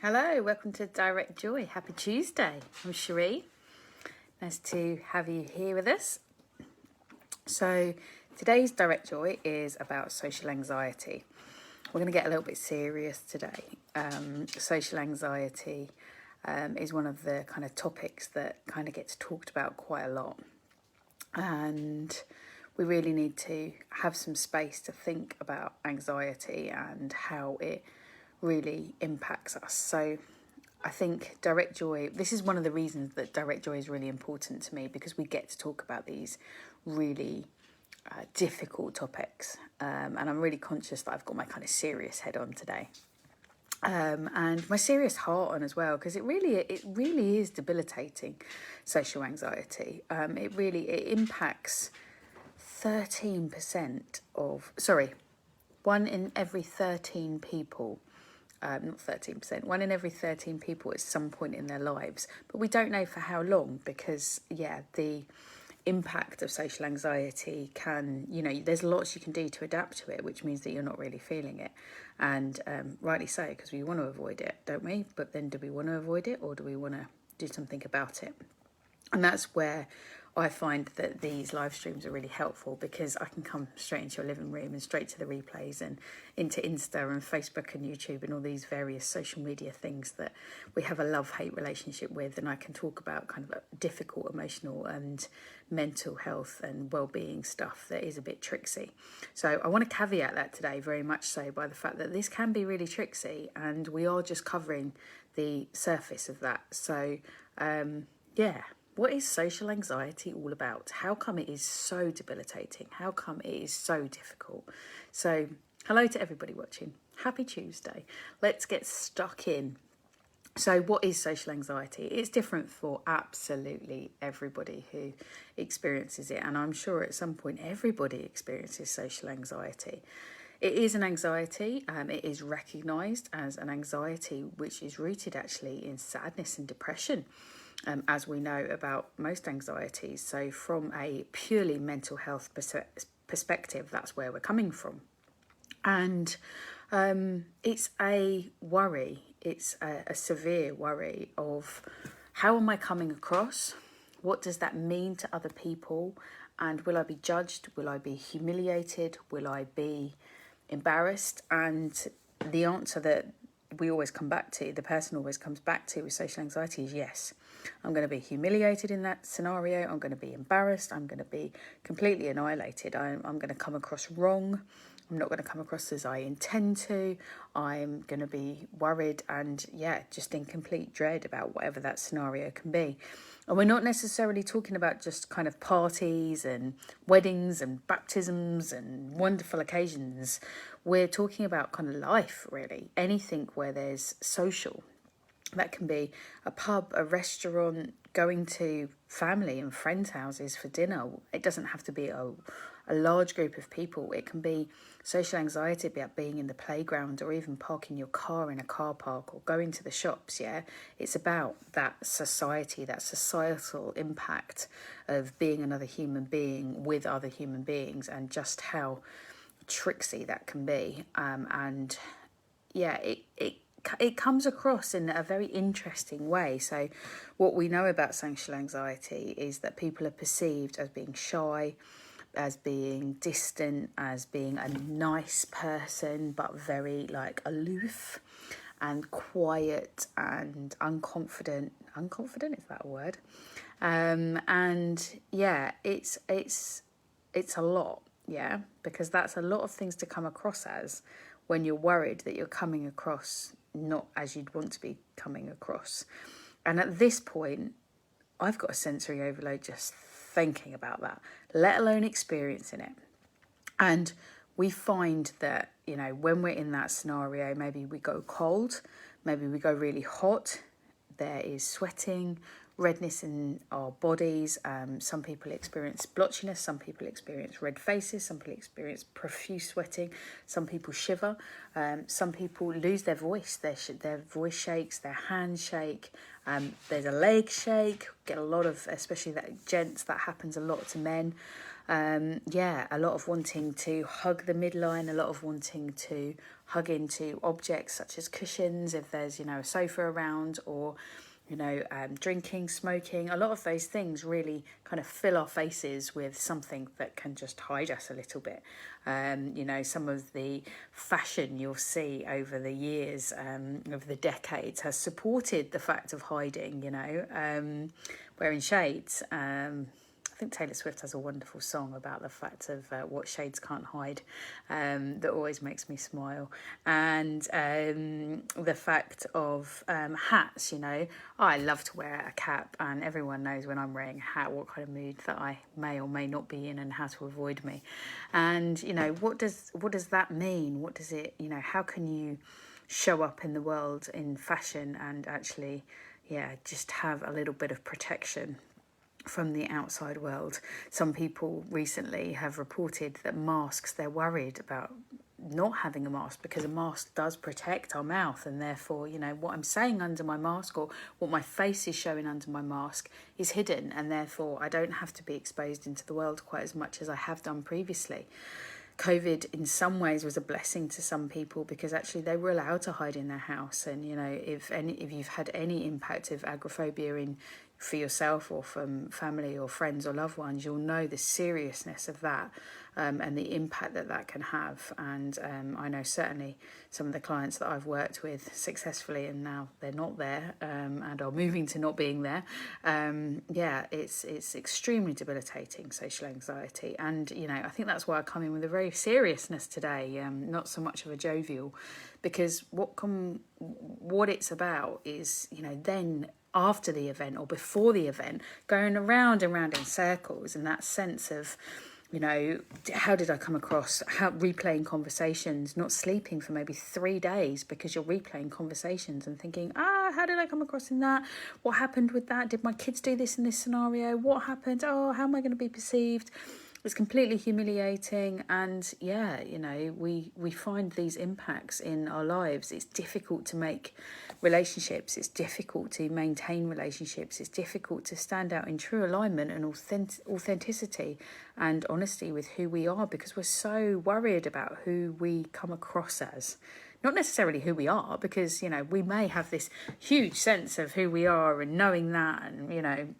Hello, welcome to Direct Joy. Happy Tuesday. I'm Cherie. Nice to have you here with us. So today's Direct Joy is about social anxiety. We're going to get a little bit serious today. Social anxiety is one of the kind of topics that kind of gets talked about quite a lot. And we really need to have some space to think about anxiety and how it really impacts us. So I think Direct Joy, this is one of the reasons that Direct Joy is really important to me, because we get to talk about these really difficult topics. And I'm really conscious that I've got my kind of serious head on today. And my serious heart on as well, because it really is debilitating, social anxiety. It impacts 13% of, one in every 13 people, not 13%, one in every 13 people at some point in their lives. But we don't know for how long, because, the impact of social anxiety can, there's lots you can do to adapt to it, which means that you're not really feeling it. And rightly so, because we want to avoid it, don't we? But then do we want to avoid it, or do we want to do something about it? And that's where I find that these live streams are really helpful, because I can come straight into your living room and straight to the replays and into Insta and Facebook and YouTube and all these various social media things that we have a love-hate relationship with. And I can talk about kind of difficult emotional and mental health and well-being stuff that is a bit tricksy. So I want to caveat that today very much so by the fact that this can be really tricksy, and we are just covering the surface of that. So, what is social anxiety all about? How come it is so debilitating? How come it is so difficult? So, hello to everybody watching. Happy Tuesday. Let's get stuck in. So, what is social anxiety? It's different for absolutely everybody who experiences it. And I'm sure at some point everybody experiences social anxiety. It is an anxiety. It is recognised as an anxiety which is rooted actually in sadness and depression. As we know about most anxieties. So from a purely mental health perspective, that's where we're coming from. And it's a worry, it's a severe worry of how am I coming across? What does that mean to other people? And will I be judged? Will I be humiliated? Will I be embarrassed? And the answer that we always come back to, the person always comes back to with social anxiety is yes. I'm going to be humiliated in that scenario. I'm going to be embarrassed. I'm going to be completely annihilated. I'm going to come across wrong. I'm not going to come across as I intend to. I'm going to be worried and, just in complete dread about whatever that scenario can be. And we're not necessarily talking about just kind of parties and weddings and baptisms and wonderful occasions. We're talking about kind of life, really. Anything where there's social. That can be a pub, a restaurant, going to family and friends' houses for dinner. It doesn't have to be a large group of people. It can be social anxiety about being in the playground, or even parking your car in a car park, or going to the shops, It's about that society, that societal impact of being another human being with other human beings, and just how tricksy that can be. It comes across in a very interesting way. So what we know about social anxiety is that people are perceived as being shy, as being distant, as being a nice person, but very aloof and quiet and unconfident. Unconfident, is that a word? It's a lot, because that's a lot of things to come across as when you're worried that you're coming across not as you'd want to be coming across. And at this point, I've got a sensory overload just thinking about that, let alone experiencing it. And we find that, when we're in that scenario, maybe we go cold, maybe we go really hot, there is sweating, redness in our bodies. Some people experience blotchiness, some people experience red faces, some people experience profuse sweating, some people shiver, some people lose their voice, their voice shakes, their hands shake, there's a leg shake, get a lot of, especially that gents, that happens a lot to men. A lot of wanting to hug the midline, a lot of wanting to hug into objects such as cushions, if there's, a sofa around, or drinking, smoking. A lot of those things really kind of fill our faces with something that can just hide us a little bit. Some of the fashion you'll see over the years, over the decades, has supported the fact of hiding, wearing shades. I think Taylor Swift has a wonderful song about the fact of what shades can't hide, that always makes me smile. And the fact of hats, I love to wear a cap, and everyone knows when I'm wearing a hat what kind of mood that I may or may not be in and how to avoid me. And, what does that mean? What does it, how can you show up in the world in fashion and actually, just have a little bit of protection from the outside world? Some people recently have reported that masks, they're worried about not having a mask because a mask does protect our mouth, and therefore, what I'm saying under my mask or what my face is showing under my mask is hidden, and therefore I don't have to be exposed into the world quite as much as I have done previously. COVID in some ways was a blessing to some people because actually they were allowed to hide in their house. And if you've had any impact of agoraphobia for yourself or from family or friends or loved ones, you'll know the seriousness of that, and the impact that can have. And I know certainly some of the clients that I've worked with successfully, and now they're not there, and are moving to not being there. It's extremely debilitating, social anxiety. And I think that's why I come in with a very seriousness today, not so much of a jovial, because what it's about is then after the event or before the event, going around and round in circles, and that sense of, how did I come across, replaying conversations, not sleeping for maybe 3 days because you're replaying conversations and thinking, how did I come across in that? What happened with that? Did my kids do this in this scenario? What happened? Oh, how am I going to be perceived? It's completely humiliating, and we find these impacts in our lives. It's difficult to make relationships, it's difficult to maintain relationships, it's difficult to stand out in true alignment and authenticity and honesty with who we are, because we're so worried about who we come across as. Not necessarily who we are, because we may have this huge sense of who we are and knowing that, and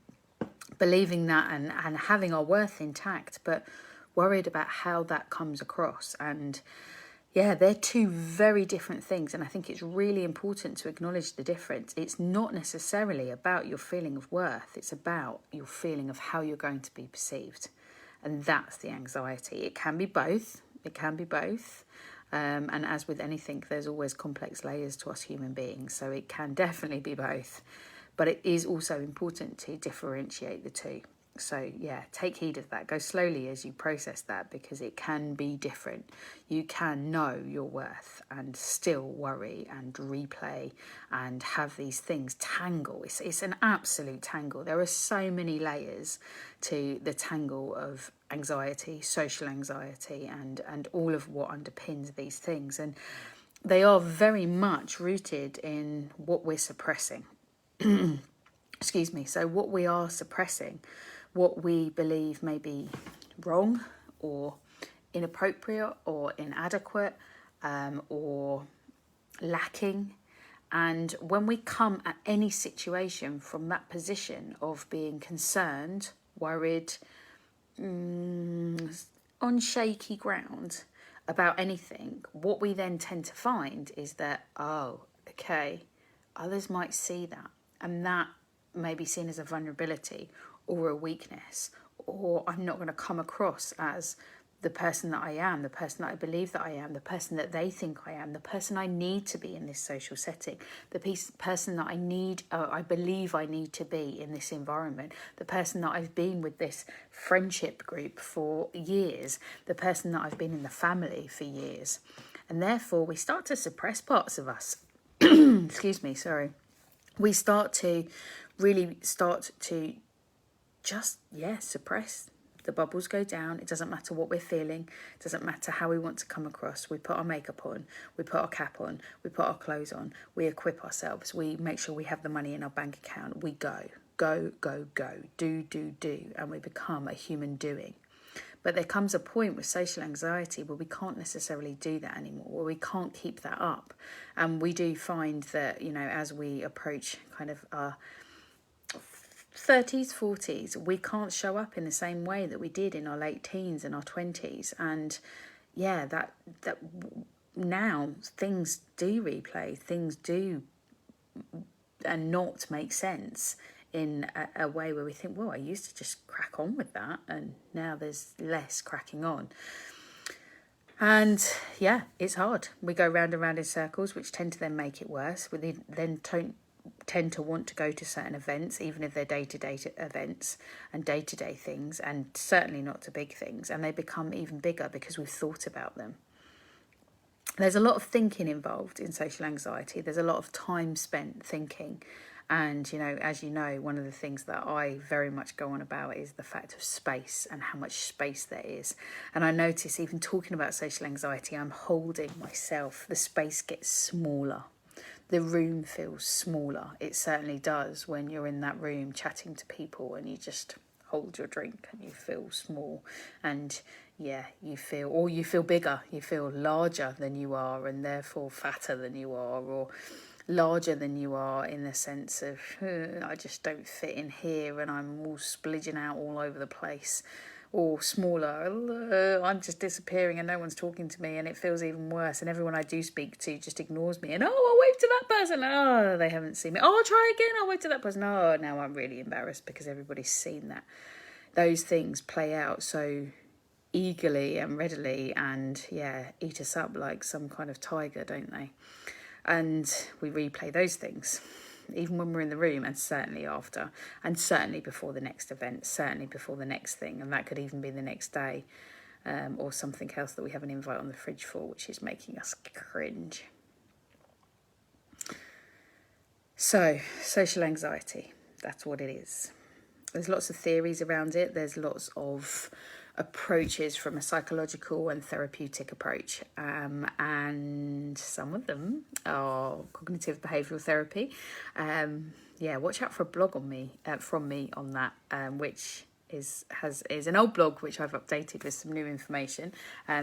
believing that, and having our worth intact, but worried about how that comes across. And they're two very different things, and I think it's really important to acknowledge the difference. It's not necessarily about your feeling of worth, it's about your feeling of how you're going to be perceived, and that's the anxiety. It can be both, and as with anything, there's always complex layers to us human beings, so it can definitely be both. But it is also important to differentiate the two. So take heed of that. Go slowly as you process that, because it can be different. You can know your worth and still worry and replay and have these things tangle. It's an absolute tangle. There are so many layers to the tangle of anxiety, social anxiety, and all of what underpins these things. And they are very much rooted in what we're suppressing. Excuse me. So what we are suppressing, what we believe may be wrong or inappropriate or inadequate, or lacking. And when we come at any situation from that position of being concerned, worried, on shaky ground about anything, what we then tend to find is that, others might see that, and that may be seen as a vulnerability or a weakness, or I'm not going to come across as the person that I am, the person that I believe that I am, the person that they think I am, the person I need to be in this social setting, the person that I believe I need to be in this environment, the person that I've been with this friendship group for years, the person that I've been in the family for years. And therefore we start to suppress parts of us. Excuse me, sorry. We really start to just, suppress. The bubbles go down. It doesn't matter what we're feeling. It doesn't matter how we want to come across. We put our makeup on. We put our cap on. We put our clothes on. We equip ourselves. We make sure we have the money in our bank account. We go. Do. And we become a human doing. But there comes a point with social anxiety where we can't necessarily do that anymore, where we can't keep that up. And we do find that, as we approach kind of our 30s, 40s, we can't show up in the same way that we did in our late teens and our 20s. And yeah, that now things do replay, things do and not make sense in a way where we think, well, I used to just crack on with that, and now there's less cracking on. And yeah, it's hard. We go round and round in circles, which tend to then make it worse. We then tend to want to go to certain events, even if they're day-to-day events and day-to-day things, and certainly not to big things, and they become even bigger because we've thought about them. There's a lot of thinking involved in social anxiety. There's a lot of time spent thinking. And, as you know, one of the things that I very much go on about is the fact of space and how much space there is. And I notice even talking about social anxiety, I'm holding myself. The space gets smaller. The room feels smaller. It certainly does when you're in that room chatting to people and you just hold your drink and you feel small. And yeah, you feel bigger. You feel larger than you are, and therefore fatter than you are, or larger than you are in the sense of I just don't fit in here and I'm all splidging out all over the place. Or smaller, I'm just disappearing and no one's talking to me, and it feels even worse, and everyone I do speak to just ignores me, and I'll wave to that person, they haven't seen me, I'll try again, I'll wave to that person, now I'm really embarrassed because everybody's seen that. Those things play out so eagerly and readily, and eat us up like some kind of tiger, don't they? And we replay those things, even when we're in the room, and certainly after, and certainly before the next event, certainly before the next thing, and that could even be the next day, or something else that we have an invite on the fridge for, which is making us cringe. So, social anxiety, that's what it is. There's lots of theories around it. There's lots of approaches from a psychological and therapeutic approach, and some of them are cognitive behavioural therapy. Watch out for a blog from me on that, which is an old blog which I've updated with some new information,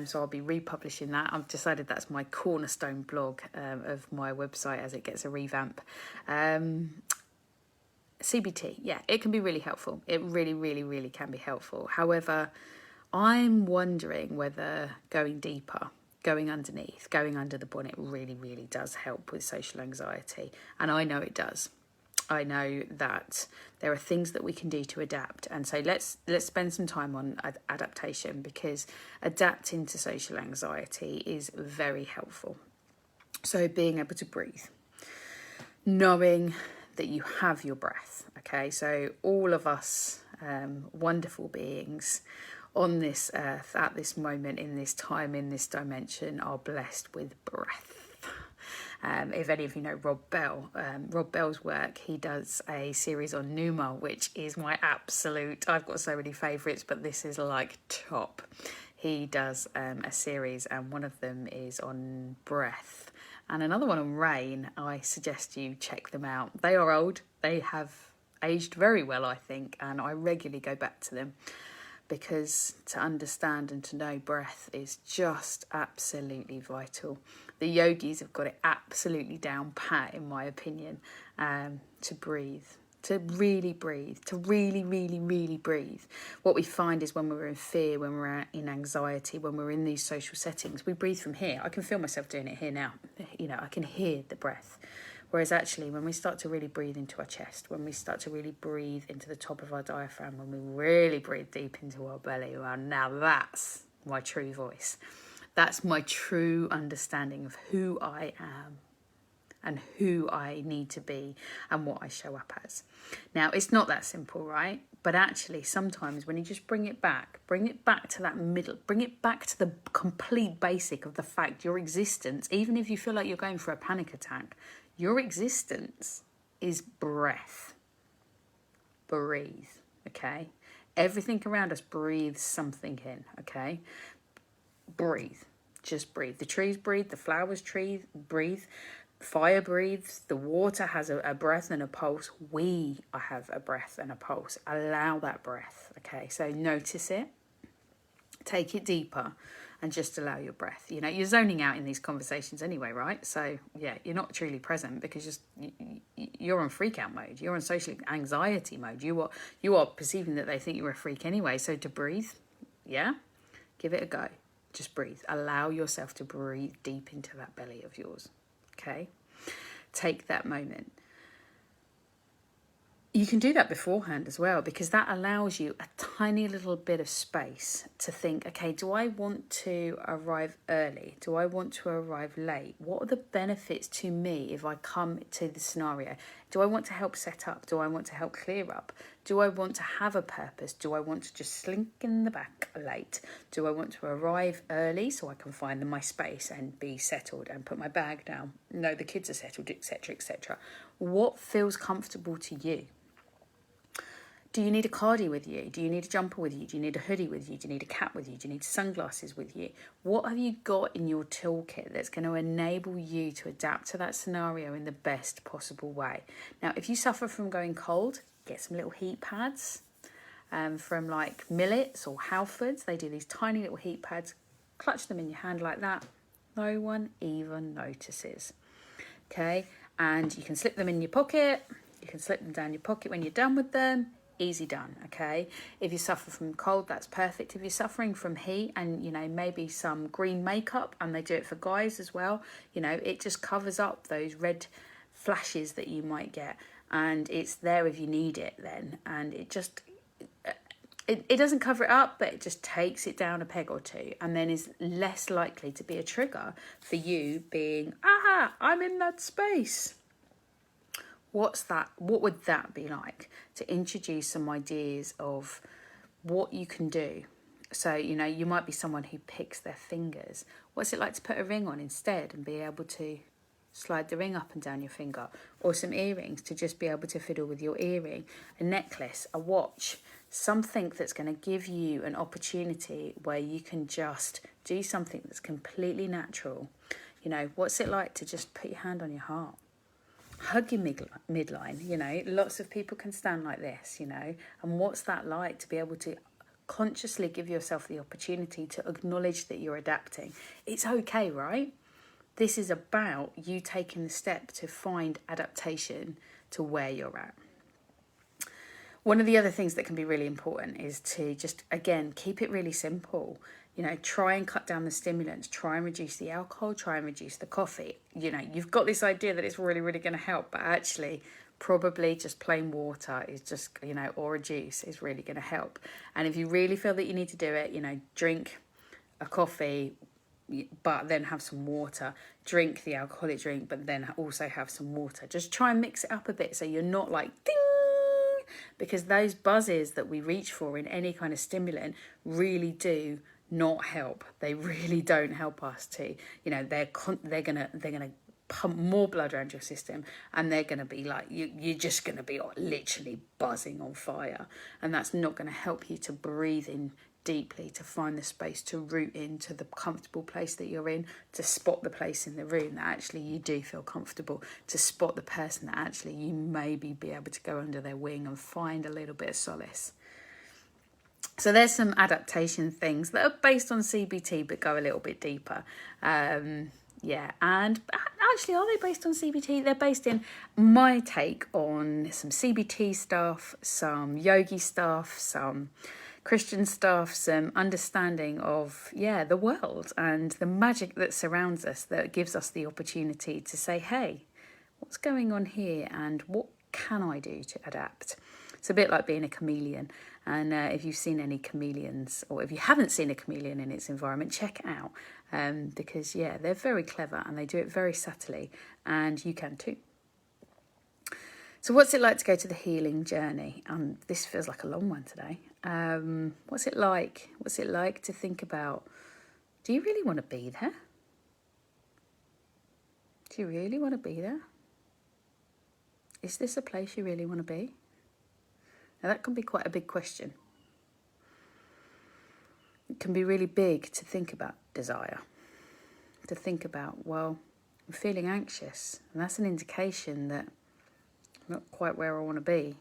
so I'll be republishing that. I've decided that's my cornerstone blog of my website as it gets a revamp. CBT, it can be really helpful. It really, really, really can be helpful. However, I'm wondering whether going deeper, going underneath, going under the bonnet really, really does help with social anxiety. And I know it does. I know that there are things that we can do to adapt. And so let's spend some time on adaptation, because adapting to social anxiety is very helpful. So being able to breathe, knowing that you have your breath. Okay, so all of us wonderful beings on this earth at this moment, in this time, in this dimension, are blessed with breath. If any of you know Rob Bell's work, he does a series on Numa, which is my absolute, I've got so many favourites, but this is like top. He does a series, and one of them is on breath and another one on rain. I suggest you check them out. They are old. They have aged very well, I think, and I regularly go back to them, because to understand and to know breath is just absolutely vital. The yogis have got it absolutely down pat, in my opinion, to breathe, to really breathe, to really, really, really breathe. What we find is when we're in fear, when we're in anxiety, when we're in these social settings, we breathe from here. I can feel myself doing it here now. I can hear the breath. Whereas actually, when we start to really breathe into our chest, when we start to really breathe into the top of our diaphragm, when we really breathe deep into our belly, well, now that's my true voice. That's my true understanding of who I am and who I need to be and what I show up as. Now, it's not that simple, right? But actually, sometimes when you just bring it back to that middle, bring it back to the complete basic of the fact your existence, even if you feel like you're going for a panic attack, your existence is breath. Breathe, okay? Everything around us breathes something in, okay? Breathe. Just breathe. The trees breathe. The flowers breathe. Fire breathes. The water has a breath and a pulse. We have a breath and a pulse. Allow that breath, okay? So notice it. Take it deeper and just allow your breath. You know, you're zoning out in these conversations anyway, right? So yeah, you're not truly present because you're on freak out mode. You're on social anxiety mode. You are perceiving that they think you're a freak anyway. So to breathe, yeah, give it a go. Just breathe. Allow yourself to breathe deep into that belly of yours. Okay? Take that moment. You can do that beforehand as well, because that allows you a tiny little bit of space to think, okay, do I want to arrive early? Do I want to arrive late? What are the benefits to me if I come to the scenario? Do I want to help set up? Do I want to help clear up? Do I want to have a purpose? Do I want to just slink in the back late? Do I want to arrive early so I can find my space and be settled and put my bag down? No, the kids are settled, etc., etc. What feels comfortable to you? Do you need a cardie with you? Do you need a jumper with you? Do you need a hoodie with you? Do you need a cap with you? Do you need sunglasses with you? What have you got in your toolkit that's going to enable you to adapt to that scenario in the best possible way? Now, if you suffer from going cold, get some little heat pads from like Millets or Halfords. They do these tiny little heat pads. Clutch them in your hand like that. No one even notices. Okay, and you can slip them in your pocket. You can slip them down your pocket when you're done with them. Easy done, okay? If you suffer from cold, that's perfect. If you're suffering from heat and, you know, maybe some green makeup, and they do it for guys as well, you know, it just covers up those red flashes that you might get, and it's there if you need it then. And it just, it doesn't cover it up, but it just takes it down a peg or two, and then is less likely to be a trigger for you being, I'm in that space. What's that? What would that be like? To introduce some ideas of what you can do. So, you know, you might be someone who picks their fingers. What's it like to put a ring on instead and be able to slide the ring up and down your finger? Or some earrings to just be able to fiddle with your earring. A necklace, a watch, something that's going to give you an opportunity where you can just do something that's completely natural. You know, what's it like to just put your hand on your heart? Hug your midline, you know, lots of people can stand like this, you know, and what's that like to be able to consciously give yourself the opportunity to acknowledge that you're adapting? It's okay, right? This is about you taking the step to find adaptation to where you're at. One of the other things that can be really important is to just, again, keep it really simple. You know, try and cut down the stimulants, try and reduce the alcohol, try and reduce the coffee. You know, you've got this idea that it's really, really going to help, but actually probably just plain water is just, you know, or a juice is really going to help. And if you really feel that you need to do it, you know, drink a coffee, but then have some water. Drink the alcoholic drink, but then also have some water. Just try and mix it up a bit so you're not like ding, because those buzzes that we reach for in any kind of stimulant really do not help. They really don't help us to, you know, they're gonna pump more blood around your system, and they're gonna be like you're just gonna be literally buzzing on fire, and that's not gonna help you to breathe in deeply, to find the space to root into the comfortable place that you're in, to spot the place in the room that actually you do feel comfortable, to spot the person that actually you maybe be able to go under their wing and find a little bit of solace. So there's some adaptation things that are based on CBT but go a little bit deeper. Yeah, and actually, are they based on CBT? They're based in my take on some CBT stuff, some yogi stuff, some Christian stuff, some understanding of, the world and the magic that surrounds us, that gives us the opportunity to say, hey, what's going on here and what can I do to adapt? It's a bit like being a chameleon. And if you've seen any chameleons, or if you haven't seen a chameleon in its environment, check it out. Because, they're very clever and they do it very subtly, and you can too. So what's it like to go to the healing journey? This feels like a long one today. What's it like? What's it like to think about, do you really want to be there? Do you really want to be there? Is this a place you really want to be? Now that can be quite a big question. It can be really big to think about desire. To think about, well, I'm feeling anxious, and that's an indication that I'm not quite where I want to be.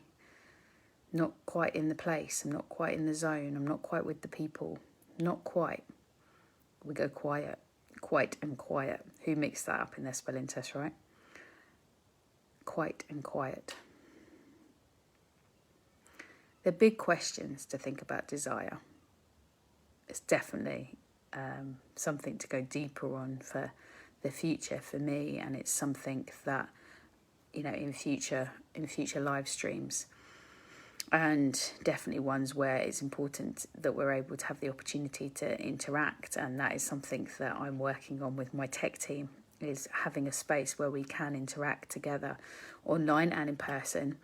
Not quite in the place, I'm not quite in the zone, I'm not quite with the people, not quite. We go quiet, quite and quiet. Who mixed that up in their spelling test, right? Quite and quiet. They're big questions to think about desire. It's definitely something to go deeper on for the future for me, and it's something that, you know, in future live streams, and definitely ones where it's important that we're able to have the opportunity to interact. And that is something that I'm working on with my tech team, is having a space where we can interact together online and in person,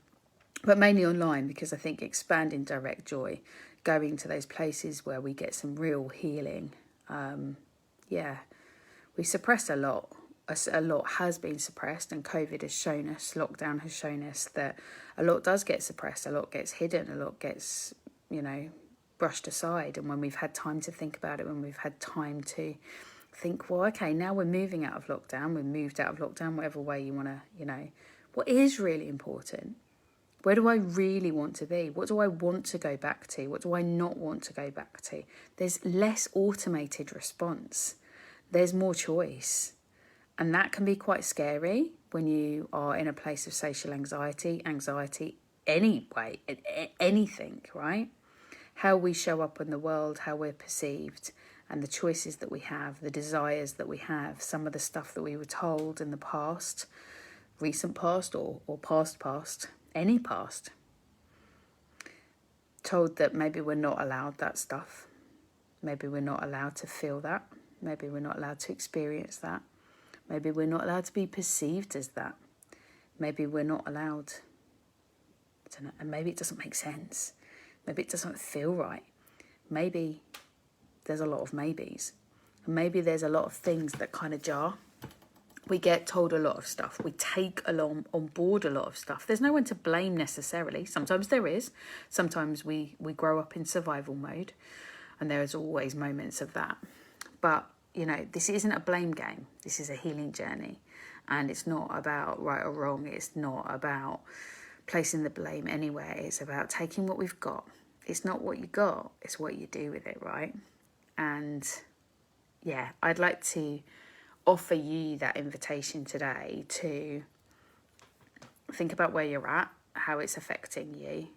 but mainly online, because I think expanding direct joy, going to those places where we get some real healing. We suppress a lot. A lot has been suppressed, and COVID has shown us, lockdown has shown us that a lot does get suppressed, a lot gets hidden, a lot gets, you know, brushed aside. And when we've had time to think about it, when we've had time to think, well, okay, now we're moving out of lockdown, we've moved out of lockdown, whatever way you want to, you know, what is really important? Where do I really want to be? What do I want to go back to? What do I not want to go back to? There's less automated response. There's more choice. And that can be quite scary when you are in a place of social anxiety, anyway, anything, right? How we show up in the world, how we're perceived, and the choices that we have, the desires that we have, some of the stuff that we were told in the past, recent past or past, any past. Told that maybe we're not allowed that stuff. Maybe we're not allowed to feel that. Maybe we're not allowed to experience that. Maybe we're not allowed to be perceived as that. Maybe we're not allowed, I don't know, and maybe it doesn't make sense. Maybe it doesn't feel right. Maybe there's a lot of maybes. And maybe there's a lot of things that kind of jar. We get told a lot of stuff. We take along on board a lot of stuff. There's no one to blame necessarily. Sometimes there is. Sometimes we grow up in survival mode, and there is always moments of that. But you know, this isn't a blame game. This is a healing journey. And it's not about right or wrong. It's not about placing the blame anywhere. It's about taking what we've got. It's not what you got. It's what you do with it, right? And yeah, I'd like to offer you that invitation today to think about where you're at, how it's affecting you,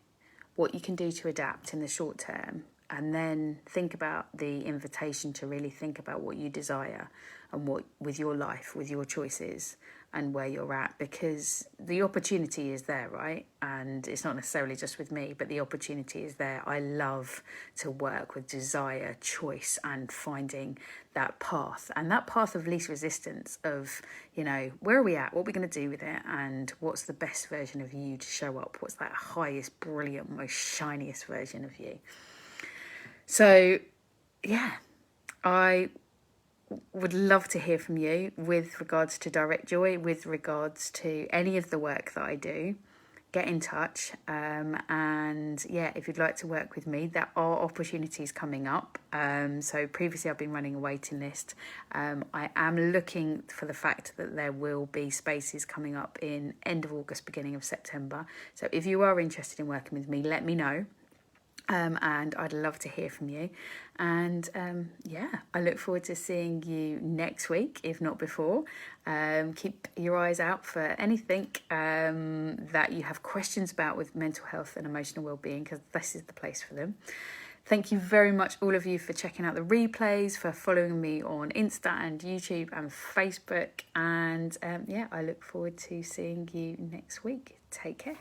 what you can do to adapt in the short term, and then think about the invitation to really think about what you desire and what with your life, with your choices and where you're at, because the opportunity is there, right? And it's not necessarily just with me, but the opportunity is there. I love to work with desire, choice, and finding that path, and that path of least resistance of, you know, where are we at? What are we going to do with it? And what's the best version of you to show up? What's that highest, brilliant, most shiniest version of you? So, yeah, I would love to hear from you with regards to direct joy, with regards to any of the work that I do. Get in touch. And yeah, if you'd like to work with me, there are opportunities coming up. So previously I've been running a waiting list. I am looking for the fact that there will be spaces coming up in end of August, beginning of September. So if you are interested in working with me, let me know. And I'd love to hear from you. And yeah, I look forward to seeing you next week, if not before. Keep your eyes out for anything that you have questions about with mental health and emotional well-being, because this is the place for them. Thank you very much, all of you, for checking out the replays, for following me on Insta and YouTube and Facebook. And yeah, I look forward to seeing you next week. Take care.